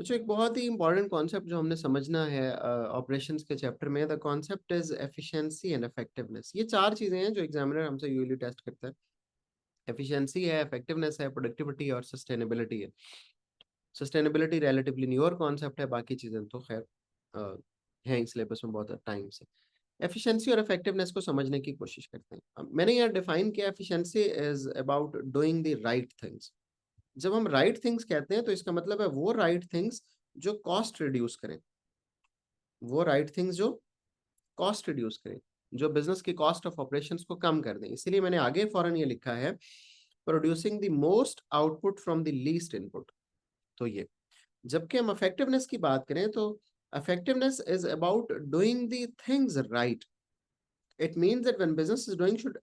कुछ एक बहुत ही इंपॉर्टेंट कॉन्सेप्ट जो हमने समझना है ऑपरेशंस के चैप्टर में, the concept is efficiency and effectiveness. ये चार चीजें हैं जो एग्जामिनर हमसे यूजुअली टेस्ट करता है। एफिशिएंसी है, इफेक्टिवनेस है, प्रोडक्टिविटी और सस्टेनेबिलिटी है। सस्टेनेबिलिटी रिलेटिवली न्यूअर कॉन्सेप्ट है, बाकी चीजें तो खैर हैं सिलेबस में बहुत टाइम से। एफिशिएंसी और इफेक्टिवनेस को समझने की कोशिश करते हैं। मैंने यहाँ डिफाइन किया, efficiency is about doing the right things. जब हम राइट थिंग्स कहते हैं तो इसका मतलब है वो राइट थिंग्स जो कॉस्ट रिड्यूस करें, वो राइट थिंग्स जो कॉस्ट रिड्यूस करें, जो बिजनेस की कॉस्ट ऑफ ऑपरेशंस को कम कर दें। इसीलिए मैंने आगे फौरन ये लिखा है, producing the most output from the least input. तो ये, जबकि हम इफेक्टिवनेस की बात करें तो effectiveness is about doing the things right. It means that when business is doing should,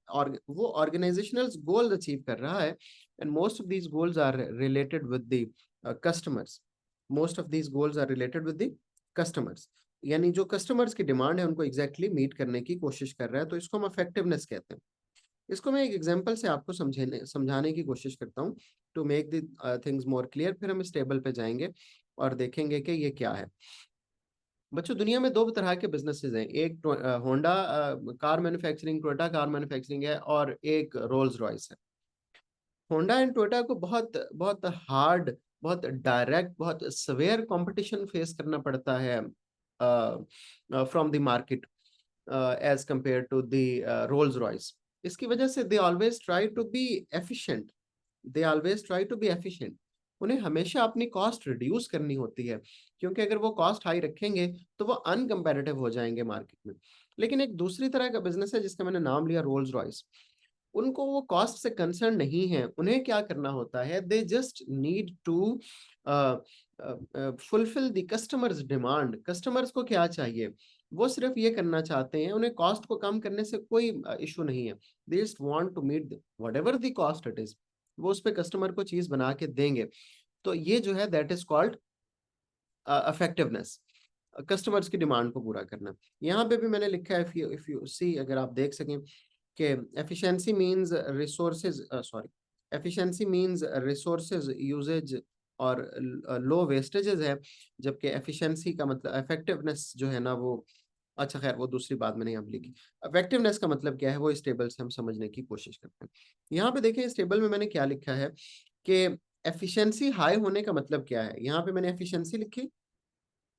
वो ऑर्गेनाइजेशनल गोल अचीव कर रहा है, and most of these goals are related with the customers. Most of these goals are related with the customers, यानी जो customers की demand है उनको exactly meet करने की कोशिश कर रहा है, तो इसको हम इफेक्टिवनेस कहते हैं। इसको मैं एक एग्जांपल से आपको समझाने की कोशिश करता हूँ, to make the things more clear. फिर हम इस टेबल पे जाएंगे और देखेंगे कि ये क्या है। बच्चों, दुनिया में दो तरह के बिजनेसेस हैं। एक Honda car manufacturing, Toyota car manufacturing है, और एक रोल्स रॉयस है। होंडा एंड टोयोटा को बहुत बहुत हार्ड, बहुत डायरेक्ट, बहुत सवेयर कंपटीशन फेस करना पड़ता है from the market as compare to the Rolls Royce. इसकी वजह से they always try to be efficient, they always try to be efficient. उन्हें हमेशा अपनी कॉस्ट रिड्यूस करनी होती है, क्योंकि अगर वो कॉस्ट हाई रखेंगे तो वो अनकम्पेरेटिव हो जाएंगे मार्केट में। लेकिन एक दूसरी तरह का बिजनेस है जिसका मैंने नाम लिया रोल्स रॉयस। उनको वो कॉस्ट से कंसर्न नहीं है। उन्हें क्या करना होता है, they just need to fulfil the customers demand. Customers को क्या चाहिए, वो सिर्फ ये करना चाहते हैं। उन्हें कॉस्ट को कम करने से कोई इशू नहीं है। They just want to meet whatever the cost it is, वो उस पे कस्टमर को चीज बना के देंगे। तो ये जो है that is called effectiveness, customers की डिमांड को पूरा करना। यहाँ पे भी मैंने लिखा है, इफ यू सी, अगर आप देख सकें कि efficiency means resources, sorry, efficiency means resources usages और लो वेस्टेजेस है। जबकि एफिशिएंसी का मतलब, इफेक्टिवनेस जो है ना वो, अच्छा खैर वो दूसरी बात मैंने यहाँ पे लिखी। इफेक्टिवनेस का मतलब क्या है, वो इस टेबल से हम समझने की कोशिश करते हैं। यहाँ पे देखें, इस टेबल में मैंने क्या लिखा है कि एफिशिएंसी हाई होने का मतलब क्या है। यहाँ पे मैंने एफिशिएंसी लिखी,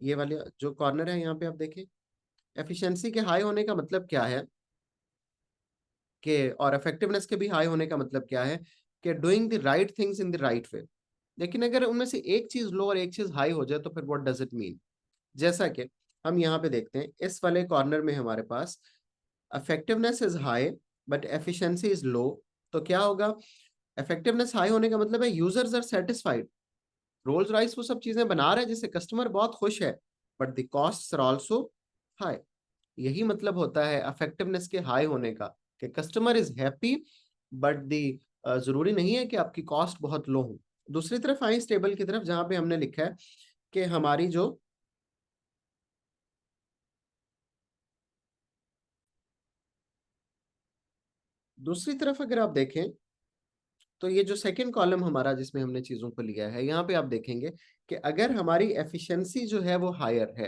ये वाले जो कॉर्नर है यहाँ पे आप देखें, एफिशिएंसी के हाई होने का मतलब क्या है कि, और इफेक्टिवनेस के भी हाई होने का मतलब क्या है कि doing the right things in the right way. लेकिन अगर उनमें से एक चीज लो और एक चीज हाई हो जाए तो फिर व्हाट डज इट मीन। जैसा कि हम यहाँ पे देखते हैं, इस वाले कॉर्नर में हमारे पास effectiveness is high but efficiency is low. तो क्या होगा, इफेक्टिवनेस हाई होने का मतलब है users are satisfied. Rolls Royce वो सब चीजें बना रहे हैं जिससे कस्टमर बहुत खुश है, but the costs are also high. यही मतलब होता है इफेक्टिवनेस के हाई होने का, कि customer is happy, but the, जरूरी नहीं है कि आपकी कॉस्ट बहुत लो हो। दूसरी तरफ आए इस टेबल की तरफ, जहां पे हमने लिखा है कि हमारी जो, दूसरी तरफ अगर आप देखें तो ये जो सेकंड कॉलम हमारा जिसमें हमने चीजों को लिया है, यहाँ पे आप देखेंगे कि अगर हमारी एफिशिएंसी जो है वो हायर है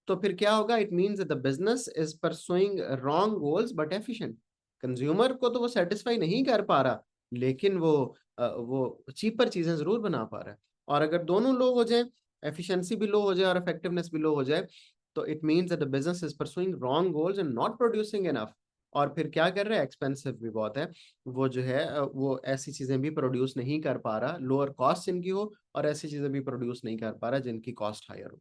तो फिर क्या होगा, it means the business is pursuing wrong goals but efficient. Consumer को तो वो सेटिस्फाई नहीं कर पा रहा, लेकिन वो चीपर चीजें जरूर बना पा रहा है। और अगर दोनों लो हो जाए, एफिशिएंसी भी लो हो जाए और इफेक्टिवनेस भी लो हो जाए, तो it means that the business is pursuing wrong goals and not producing enough. और फिर क्या कर रहा है, एक्सपेंसिव भी बहुत है। वो जो है वो ऐसी चीजें भी प्रोड्यूस नहीं कर पा रहा, लोअर कॉस्ट इनकी हो, और ऐसी चीजें भी प्रोड्यूस नहीं कर पा रहा जिनकी कॉस्ट हायर हो।